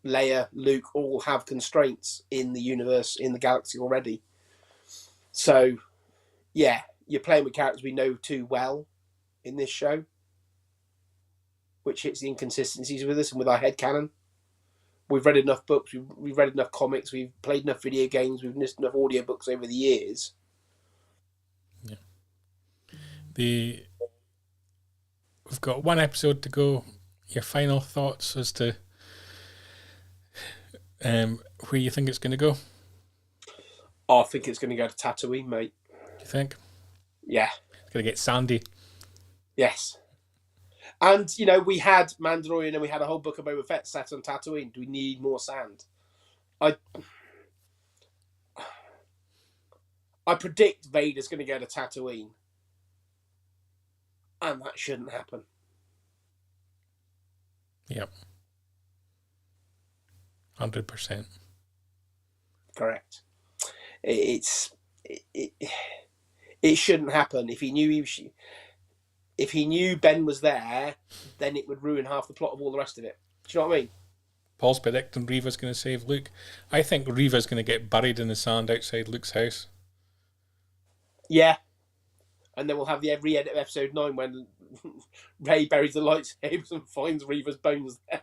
Leia, Luke all have constraints in the universe, in the galaxy already. So, yeah, you're playing with characters we know too well in this show, which hits the inconsistencies with us and with our headcanon. We've read enough books, we've read enough comics, we've played enough video games, we've listened to enough audiobooks over the years. Yeah. We've got 1 episode to go. Your final thoughts as to where you think it's going to go? I think it's going to go to Tatooine, mate. Do you think? Yeah. It's going to get sandy. Yes. And, we had Mandalorian and we had a whole book of Boba Fett set on Tatooine. Do we need more sand? I predict Vader's going to go to Tatooine. And that shouldn't happen. Yep. 100%. Correct. It shouldn't happen. If he knew Ben was there, then it would ruin half the plot of all the rest of it. Do you know what I mean? Paul's predicting Reva's going to save Luke. I think Reva's going to get buried in the sand outside Luke's house. Yeah. And then we'll have the re-edit of episode 9 when Rey buries the lightsabers and finds Reva's bones there.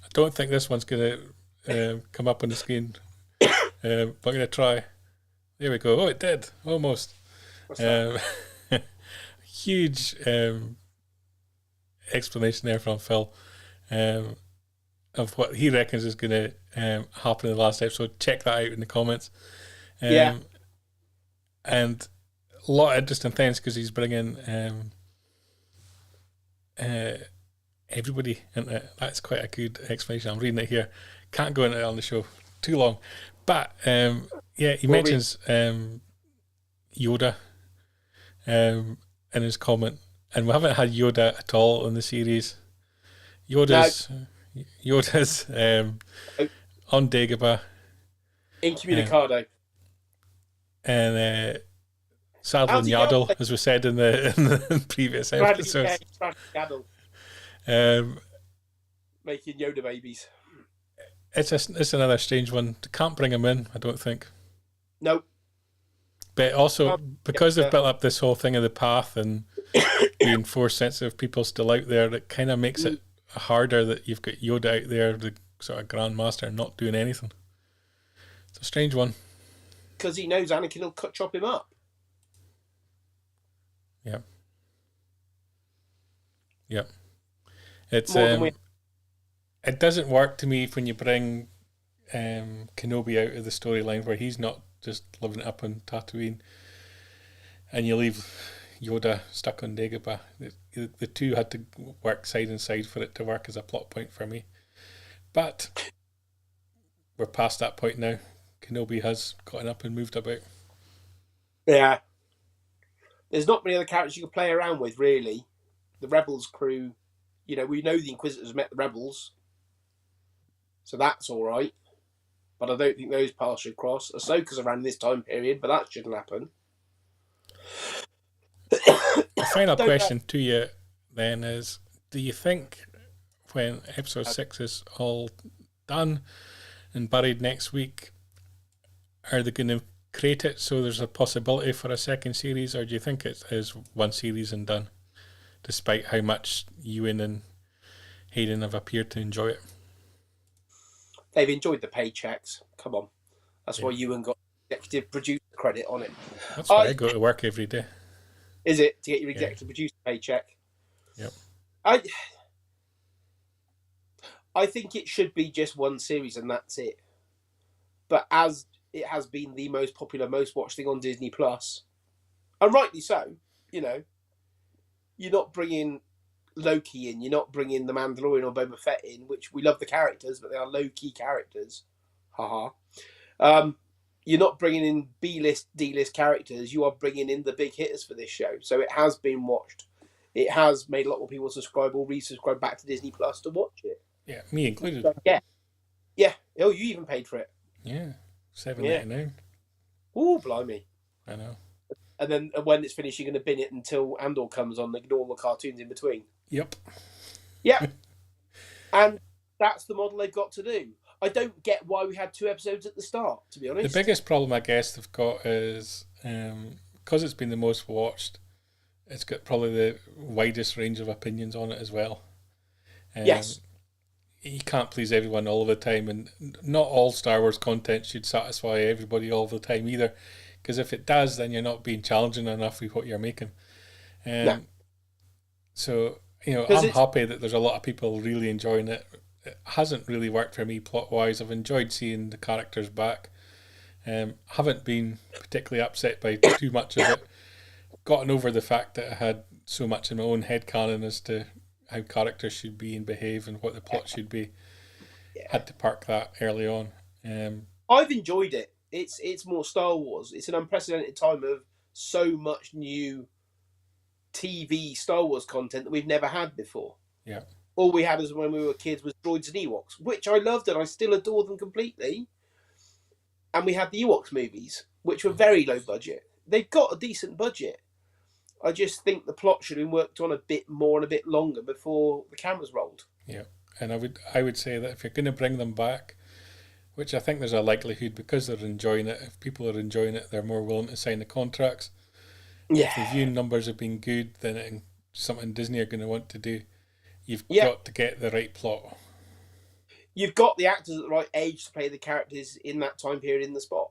I don't think this one's going to come up on the screen. But I'm going to try. There we go. Oh, it did. Almost. What's that? Huge explanation there from Phil of what he reckons is going to happen in the last episode. Check that out in the comments. Yeah. And a lot of interesting things because he's bringing everybody into it. That's quite a good explanation. I'm reading it here. Can't go into it on the show. Too long. But, he mentions Yoda in his comment. And we haven't had Yoda at all in the series. Yoda's on Dagobah. Incommunicado. And Saddle and Yaddle, as we said in the previous episodes. Bradley Yaddle. Making Yoda babies. It's another strange one. Can't bring him in, I don't think. Nope. But also, because they've built up this whole thing of the path and being Force sensitive people still out there, it kind of makes it harder that you've got Yoda out there, the sort of Grandmaster, not doing anything. It's a strange one. Because he knows Anakin will chop him up. Yeah. Yep. It's it doesn't work to me when you bring Kenobi out of the storyline where he's not just living it up on Tatooine and you leave Yoda stuck on Dagobah. The two had to work side and side for it to work as a plot point for me. But we're past that point now. Kenobi has gotten up and moved about. Yeah. There's not many other characters you can play around with, really. The Rebels crew, we know the Inquisitors met the Rebels. So that's all right. But I don't think those paths should cross. Ahsoka's around this time period, but that shouldn't happen. The final question to you then is, do you think when episode 6 is all done and buried next week, are they going to create it so there's a possibility for a second series, or do you think it is one series and done, despite how much Ewan and Hayden have appeared to enjoy it? They've enjoyed the paychecks. Come on. That's why Ewan got executive producer credit on it. That's why I go to work every day. Is it? To get your executive producer paycheck? Yep. I think it should be just one series and that's it. But as it has been the most popular, most watched thing on Disney Plus, and rightly so, you're not bringing Loki in, you're not bringing the Mandalorian or Boba Fett in, which we love the characters, but they are low-key characters. Haha. You're not bringing in B-list, D-list characters, you are bringing in the big hitters for this show. So it has been watched. It has made a lot more people subscribe or resubscribe back to Disney Plus to watch it. Yeah, me included. So, yeah. Oh, you even paid for it. Yeah, $7.99. Ooh, blimey. I know. And then when it's finished, you're going to bin it until Andor comes on, ignore all the cartoons in between. Yep. Yeah. And that's the model they've got to do. I don't get why we had 2 episodes at the start, to be honest. The biggest problem, I guess, they've got is, because it's been the most watched, it's got probably the widest range of opinions on it as well. Yes. You can't please everyone all the time, and not all Star Wars content should satisfy everybody all the time either, because if it does, then you're not being challenging enough with what you're making. No. So, I'm happy that there's a lot of people really enjoying it. It hasn't really worked for me plot-wise. I've enjoyed seeing the characters back. Haven't been particularly upset by too much of it. Gotten over the fact that I had so much in my own headcanon as to how characters should be and behave and what the plot should be. Had to park that early on. I've enjoyed it. It's more Star Wars. It's an unprecedented time of so much new TV Star Wars content that we've never had before. Yeah. All we had as when we were kids was droids and Ewoks, which I loved and I still adore them completely. And we had the Ewoks movies, which were very low budget. They've got a decent budget. I just think the plot should have been worked on a bit more and a bit longer before the cameras rolled. Yeah, and I would say that if you're going to bring them back, which I think there's a likelihood because they're enjoying it, if people are enjoying it, they're more willing to sign the contracts. Yeah. If the viewing numbers have been good, then it's something Disney are going to want to do. You've got to get the right plot. You've got the actors at the right age to play the characters in that time period in the spot.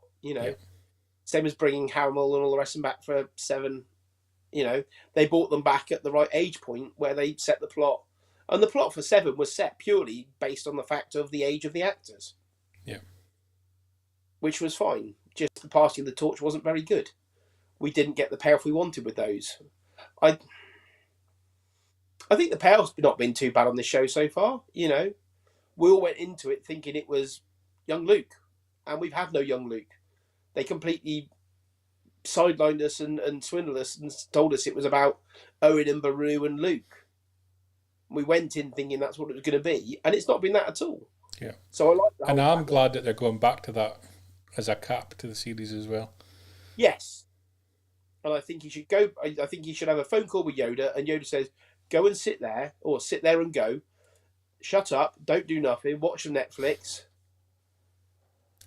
Same as bringing Hamill and all the rest of them back for 7. They brought them back at the right age point where they set the plot. And the plot for 7 was set purely based on the fact of the age of the actors. Yeah. Which was fine. Just the passing of the torch wasn't very good. We didn't get the payoff we wanted with those. I think the payoff's not been too bad on this show so far. We all went into it thinking it was young Luke. And we've had no young Luke. They completely sidelined us and swindled us and told us it was about Owen and Baru and Luke. We went in thinking that's what it was going to be, and it's not been that at all. Yeah. So I like that. And I'm glad that they're going back to that as a cap to the series as well. Yes. and I think he should go. I think he should have a phone call with Yoda, and Yoda says, "Go and sit there, or sit there and go. Shut up, don't do nothing. Watch some Netflix."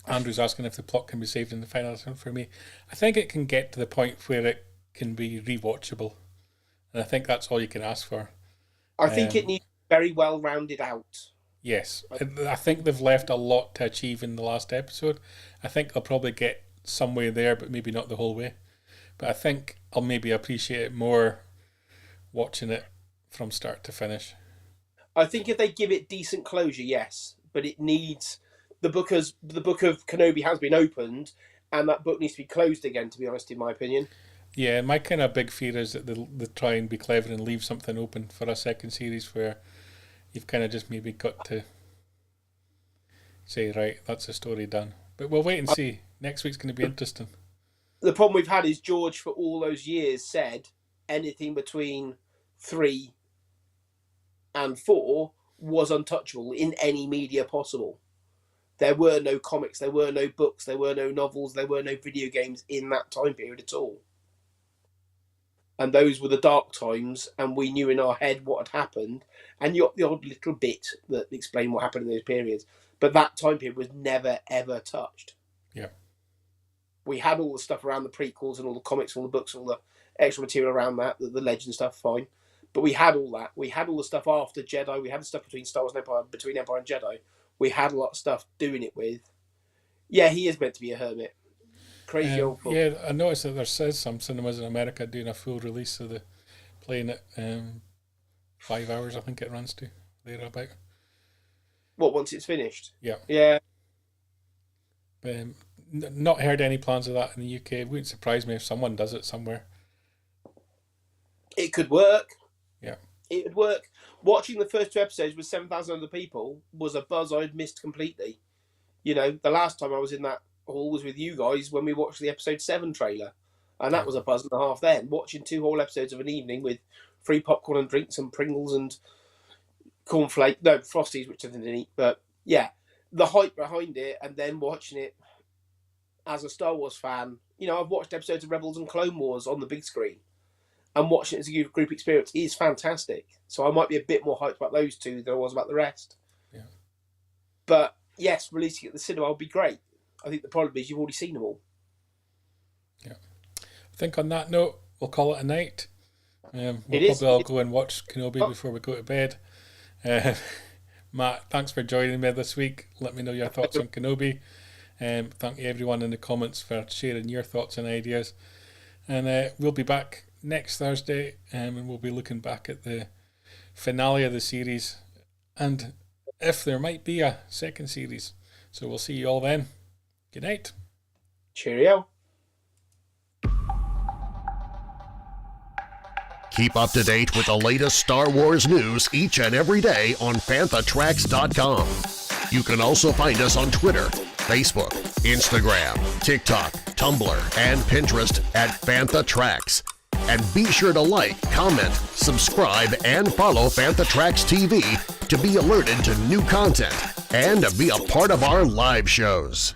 Andrew's asking if the plot can be saved in the final episode. For me, I think it can get to the point where it can be rewatchable, and I think that's all you can ask for. I think it needs very well rounded out. Yes, I think they've left a lot to achieve in the last episode. I think they'll probably get some way there, but maybe not the whole way. But I think I'll maybe appreciate it more watching it from start to finish. I think if they give it decent closure, yes, but it needs the book of Kenobi has been opened, and that book needs to be closed again. To be honest, in my opinion. Yeah, my kind of big fear is that they'll try and be clever and leave something open for a second series where you've kind of just maybe got to say, right, that's the story done. But we'll wait and see. Next week's going to be interesting. The problem we've had is George, for all those years, said anything between 3 and 4 was untouchable in any media possible. There were no comics, there were no books, there were no novels, there were no video games in that time period at all. And those were the dark times, and we knew in our head what had happened, and you got the odd little bit that explained what happened in those periods. But that time period was never, ever touched. Yeah. We had all the stuff around the prequels and all the comics, all the books, all the extra material around that, the legend stuff, fine. But we had all that. We had all the stuff after Jedi. We had the stuff between Star Wars and Empire, between Empire and Jedi. We had a lot of stuff doing it with. Yeah, he is meant to be a hermit. Crazy old fool. Yeah, I noticed that there says some cinemas in America doing a full release of the playing it 5 hours, I think it runs to, thereabout. What, once it's finished? Yeah. Yeah. Not heard any plans of that in the UK. It wouldn't surprise me if someone does it somewhere. It could work. Yeah. It would work. Watching the first 2 episodes with 7,000 other people was a buzz I'd missed completely. You know, the last time I was in that hall was with you guys when we watched the episode 7 trailer. And that was a buzz and a half then. Watching 2 whole episodes of an evening with free popcorn and drinks and Pringles and Frosties, which I didn't eat. But yeah, the hype behind it, and then watching it as a Star Wars fan. You know, I've watched episodes of Rebels and Clone Wars on the big screen. And watching it as a group experience is fantastic. So I might be a bit more hyped about those 2 than I was about the rest. Yeah. But yes, releasing it at the cinema would be great. I think the problem is you've already seen them all. Yeah. I think on that note, we'll call it a night. We'll probably all go and watch Kenobi before we go to bed. Matt, thanks for joining me this week. Let me know your thoughts on Kenobi. Thank you everyone in the comments for sharing your thoughts and ideas. And we'll be back next Thursday, and we'll be looking back at the finale of the series and if there might be a second series. So we'll see you all then. Good night. Cheerio. Keep up to date with the latest Star Wars news each and every day on FanthaTracks.com. You can also find us on Twitter, Facebook, Instagram, TikTok, Tumblr, and Pinterest at FanthaTracks. And be sure to like, comment, subscribe, and follow FanthaTracks TV to be alerted to new content and to be a part of our live shows.